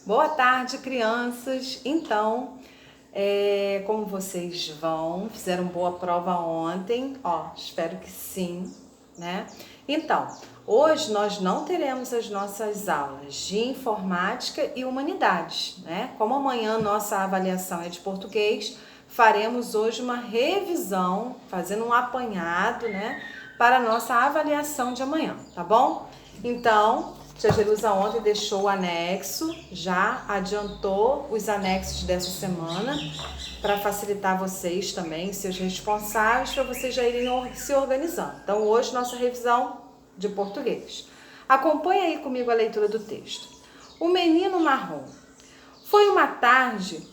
Boa tarde, crianças. Então, como vocês vão? Fizeram boa prova ontem? Espero que sim, né? Então, hoje nós não teremos as nossas aulas de informática e humanidades, né? Como amanhã nossa avaliação é de português, faremos hoje uma revisão, fazendo um apanhado, né? Para a nossa avaliação de amanhã, tá bom? Então, Tia Jerusa ontem deixou o anexo, já adiantou os anexos dessa semana para facilitar vocês também, seus responsáveis, para vocês já irem se organizando. Então, hoje, nossa revisão de português. Acompanhe aí comigo a leitura do texto. O menino marrom. Foi uma tarde,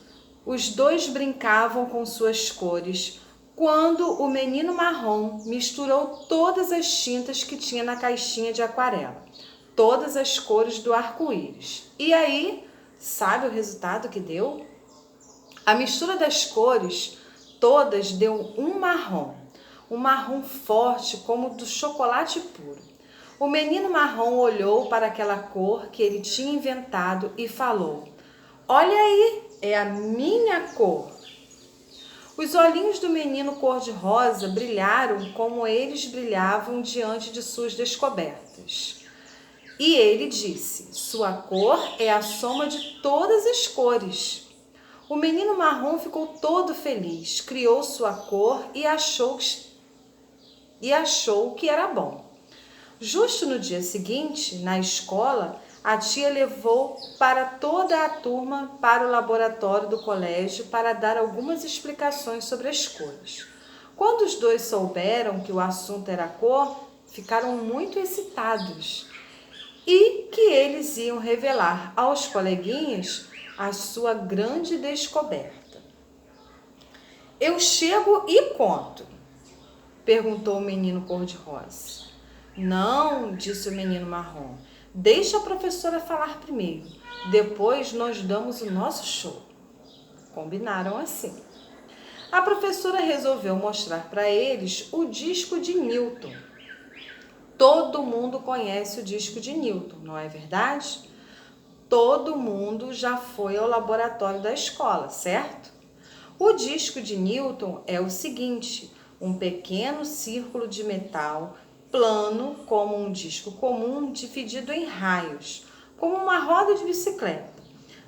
os dois brincavam com suas cores, quando o menino marrom misturou todas as tintas que tinha na caixinha de aquarela. Todas as cores do arco-íris. E aí, sabe o resultado que deu? A mistura das cores todas deu um marrom forte como do chocolate puro. O menino marrom olhou para aquela cor que ele tinha inventado e falou: "Olha aí, é a minha cor." Os olhinhos do menino cor-de-rosa brilharam como eles brilhavam diante de suas descobertas. E ele disse: "Sua cor é a soma de todas as cores." O menino marrom ficou todo feliz, criou sua cor e achou que era bom. Justo no dia seguinte, na escola, a tia levou para toda a turma para o laboratório do colégio para dar algumas explicações sobre as cores. Quando os dois souberam que o assunto era cor, ficaram muito excitados e que eles iam revelar aos coleguinhas a sua grande descoberta. "Eu chego e conto?" perguntou o menino cor-de-rosa. "Não", disse o menino marrom. "Deixa a professora falar primeiro. Depois nós damos o nosso show." Combinaram assim. A professora resolveu mostrar para eles o disco de Newton. Todo mundo conhece o disco de Newton, não é verdade? Todo mundo já foi ao laboratório da escola, certo? O disco de Newton é o seguinte: um pequeno círculo de metal, plano como um disco comum, dividido em raios, como uma roda de bicicleta.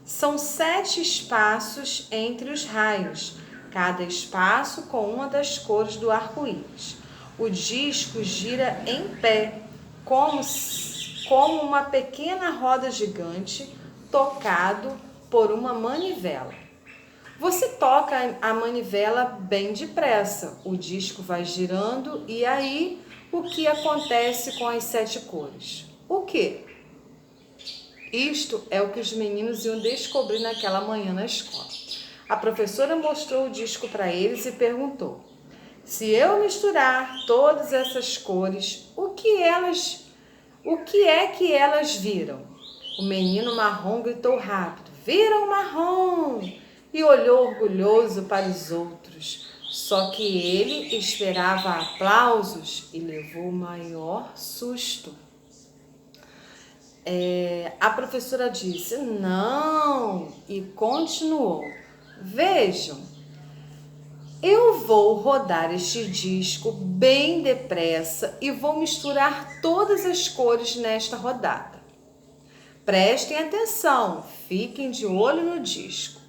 São 7 espaços entre os raios, cada espaço com uma das cores do arco-íris. O disco gira em pé, como uma pequena roda gigante, tocado por uma manivela. Você toca a manivela bem depressa, o disco vai girando e aí o que acontece com as 7 cores? O quê? Isto é o que os meninos iam descobrir naquela manhã na escola. A professora mostrou o disco para eles e perguntou: "Se eu misturar todas essas cores, o que é que elas viram?" O menino marrom gritou rápido: "Viram marrom!" E olhou orgulhoso para os outros. Só que ele esperava aplausos e levou o maior susto. A professora disse: "Não!" e continuou: "Vejam, eu vou rodar este disco bem depressa e vou misturar todas as cores nesta rodada. Prestem atenção, fiquem de olho no disco."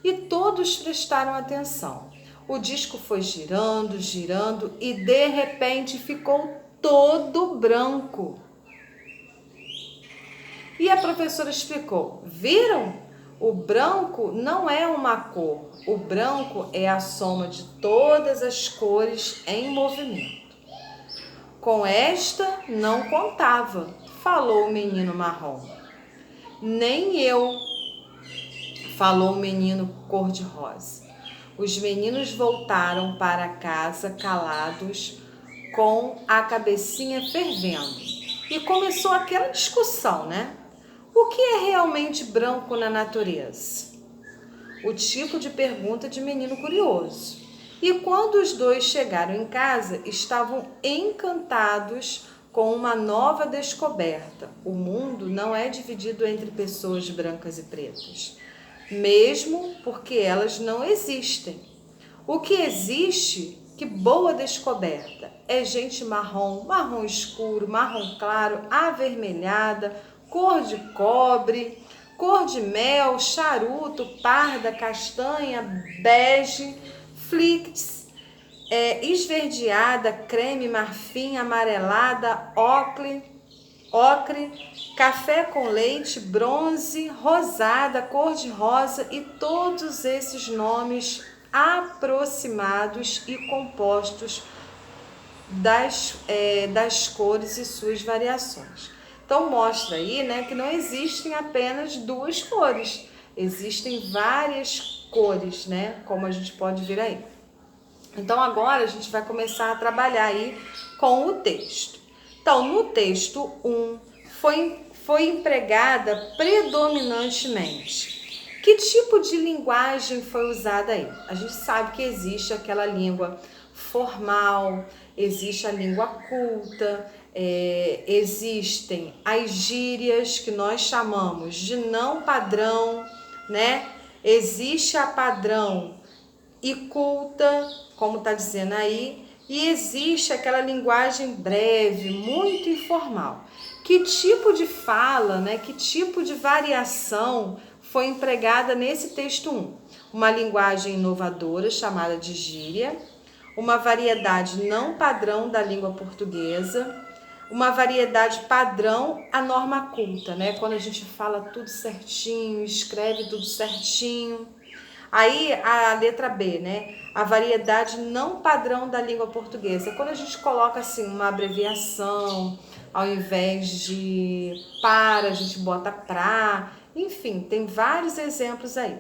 E todos prestaram atenção. O disco foi girando, girando e de repente ficou todo branco. E a professora explicou: "Viram? O branco não é uma cor. O branco é a soma de todas as cores em movimento." "Com esta não contava", falou o menino marrom. "Nem eu", falou o menino cor-de-rosa. Os meninos voltaram para casa calados, com a cabecinha fervendo. E começou aquela discussão, né? O que é realmente branco na natureza? O tipo de pergunta de menino curioso. E quando os dois chegaram em casa, estavam encantados com uma nova descoberta. O mundo não é dividido entre pessoas brancas e pretas, mesmo porque elas não existem. O que existe, que boa descoberta, é gente marrom, marrom escuro, marrom claro, avermelhada, cor de cobre, cor de mel, charuto, parda, castanha, bege, flicts, esverdeada, creme, marfim, amarelada, ocre, café com leite, bronze, rosada, cor de rosa e todos esses nomes aproximados e compostos das cores e suas variações. Então mostra aí, né, que não existem apenas duas cores, existem várias cores, né, como a gente pode ver aí. Então agora a gente vai começar a trabalhar aí com o texto. Então no texto 1 foi empregada predominantemente. Que tipo de linguagem foi usada aí? A gente sabe que existe aquela língua formal, existe a língua culta, existem as gírias que nós chamamos de não padrão, né? Existe a padrão e culta, como está dizendo aí, e existe aquela linguagem breve, muito informal. Que tipo de fala, né? Que tipo de variação foi empregada nesse texto 1? Uma linguagem inovadora chamada de gíria, uma variedade não padrão da língua portuguesa, uma variedade padrão a norma culta, né? Quando a gente fala tudo certinho, escreve tudo certinho. Aí a letra B, né? A variedade não padrão da língua portuguesa. Quando a gente coloca assim uma abreviação, ao invés de para, a gente bota pra. Enfim, tem vários exemplos aí.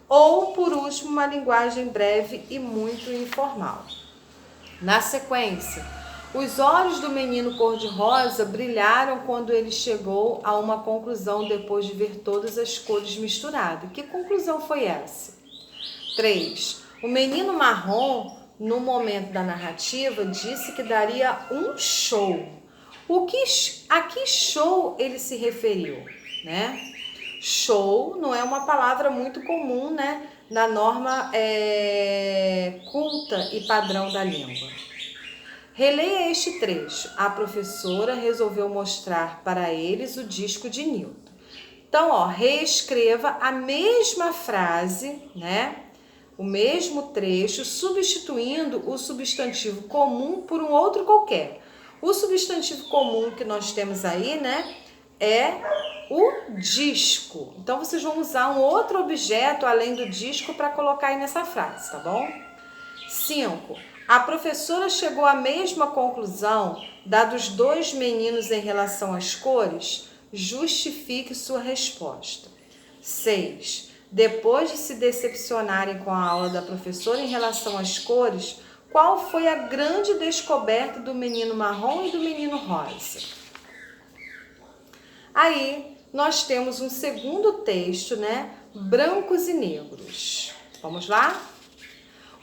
Ou, por último, uma linguagem breve e muito informal. Na sequência, os olhos do menino cor-de-rosa brilharam quando ele chegou a uma conclusão depois de ver todas as cores misturadas. Que conclusão foi essa? 3. O menino marrom, no momento da narrativa, disse que daria um show. A que show ele se referiu, né? Show não é uma palavra muito comum, né, na norma culta e padrão da língua. Releia este trecho. A professora resolveu mostrar para eles o disco de Newton. Então, reescreva a mesma frase, né? O mesmo trecho, substituindo o substantivo comum por um outro qualquer. O substantivo comum que nós temos aí, né, é o disco. Então, vocês vão usar um outro objeto além do disco para colocar aí nessa frase, tá bom? 5. A professora chegou à mesma conclusão da dos dois meninos em relação às cores? Justifique sua resposta. 6. Depois de se decepcionarem com a aula da professora em relação às cores, qual foi a grande descoberta do menino marrom e do menino rosa? Aí nós temos um segundo texto, né? Brancos e negros. Vamos lá?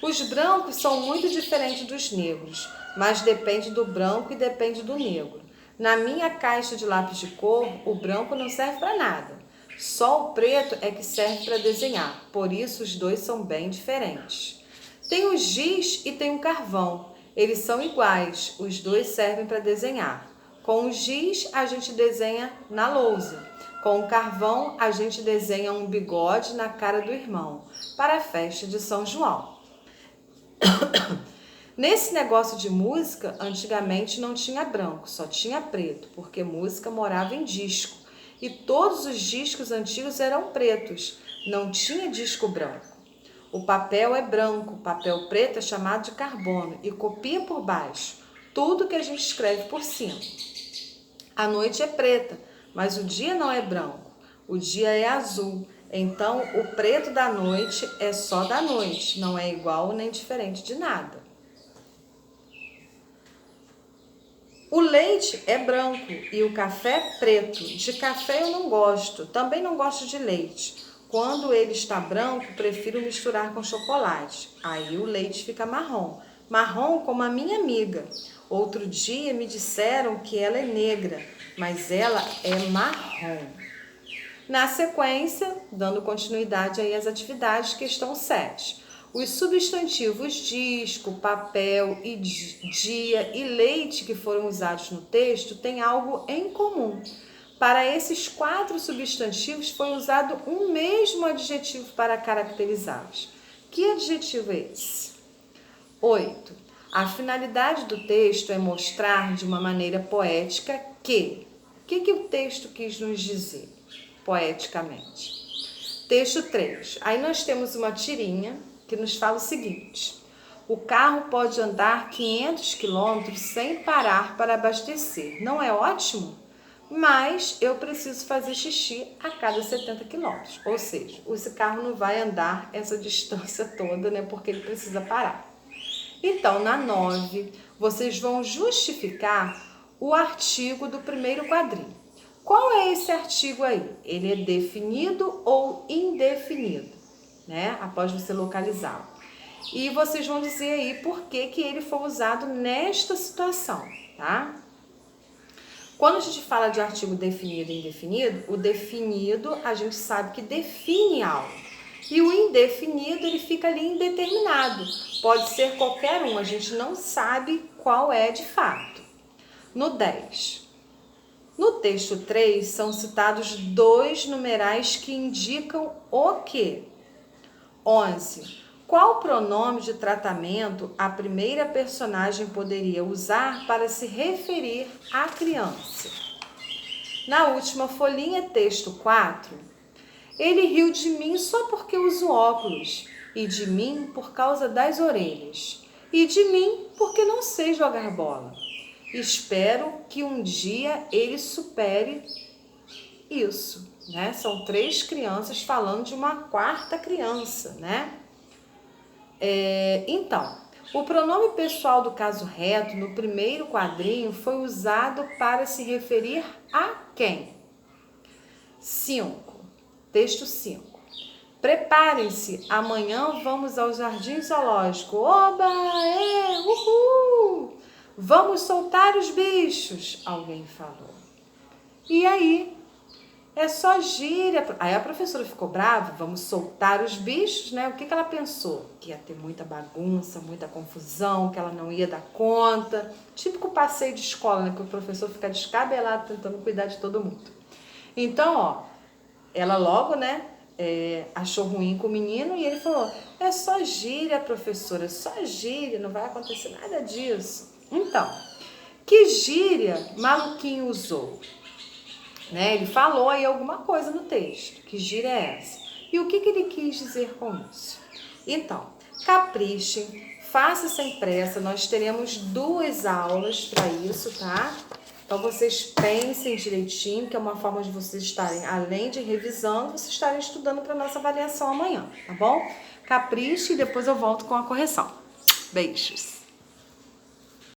Os brancos são muito diferentes dos negros, mas depende do branco e depende do negro. Na minha caixa de lápis de cor, o branco não serve para nada. Só o preto é que serve para desenhar, por isso os dois são bem diferentes. Tem o giz e tem o carvão. Eles são iguais, os dois servem para desenhar. Com o giz, a gente desenha na lousa. Com o carvão, a gente desenha um bigode na cara do irmão, para a festa de São João. Nesse negócio de música, antigamente não tinha branco, só tinha preto, porque música morava em disco. E todos os discos antigos eram pretos, não tinha disco branco. O papel é branco, papel preto é chamado de carbono e copia por baixo tudo que a gente escreve por cima. A noite é preta, mas o dia não é branco, o dia é azul. Então, o preto da noite é só da noite, não é igual nem diferente de nada. O leite é branco e o café é preto. De café eu não gosto, também não gosto de leite. Quando ele está branco, prefiro misturar com chocolate. Aí o leite fica marrom. Marrom como a minha amiga. Outro dia me disseram que ela é negra, mas ela é marrom. Na sequência, dando continuidade aí às atividades, questão 7. Os substantivos disco, papel, e dia e leite que foram usados no texto têm algo em comum. Para esses 4 substantivos foi usado um mesmo adjetivo para caracterizá-los. Que adjetivo é esse? 8. A finalidade do texto é mostrar de uma maneira poética que... O que o texto quis nos dizer poeticamente? Texto 3. Aí nós temos uma tirinha que nos fala o seguinte: o carro pode andar 500 quilômetros sem parar para abastecer. Não é ótimo? Mas eu preciso fazer xixi a cada 70 quilômetros. Ou seja, esse carro não vai andar essa distância toda, né? Porque ele precisa parar. Então, na 9, vocês vão justificar o artigo do primeiro quadrinho. Qual é esse artigo aí? Ele é definido ou indefinido, né? Após você localizá-lo. E vocês vão dizer aí por que ele foi usado nesta situação, tá? Quando a gente fala de artigo definido e indefinido, o definido a gente sabe que define algo. E o indefinido, ele fica ali indeterminado. Pode ser qualquer um, a gente não sabe qual é de fato. No 10. No texto 3, são citados 2 numerais que indicam o quê? 11. Qual pronome de tratamento a primeira personagem poderia usar para se referir à criança? Na última folhinha, texto 4. Ele riu de mim só porque uso óculos, e de mim por causa das orelhas, e de mim porque não sei jogar bola. Espero que um dia ele supere isso, né? São 3 crianças falando de uma 4ª criança, né? Então, o pronome pessoal do caso reto no primeiro quadrinho foi usado para se referir a quem? 5. Texto 5. Preparem-se, amanhã vamos ao Jardim Zoológico. Oba! Uhul! Vamos soltar os bichos, alguém falou. E aí, é só gíria. Aí a professora ficou brava, vamos soltar os bichos, né? O que ela pensou? Que ia ter muita bagunça, muita confusão, que ela não ia dar conta. Típico passeio de escola, né? Que o professor fica descabelado tentando cuidar de todo mundo. Então, ó, ela logo, né, achou ruim com o menino e ele falou, é só gíria, professora, só gíria, não vai acontecer nada disso. Então, que gíria Maluquinho usou? Né? Ele falou aí alguma coisa no texto. Que gíria é essa? E o que ele quis dizer com isso? Então, caprichem, faça sem pressa. Nós teremos 2 aulas para isso, tá? Então, vocês pensem direitinho, que é uma forma de vocês estarem, além de revisando, vocês estarem estudando para a nossa avaliação amanhã, tá bom? Capriche e depois eu volto com a correção. Beijos!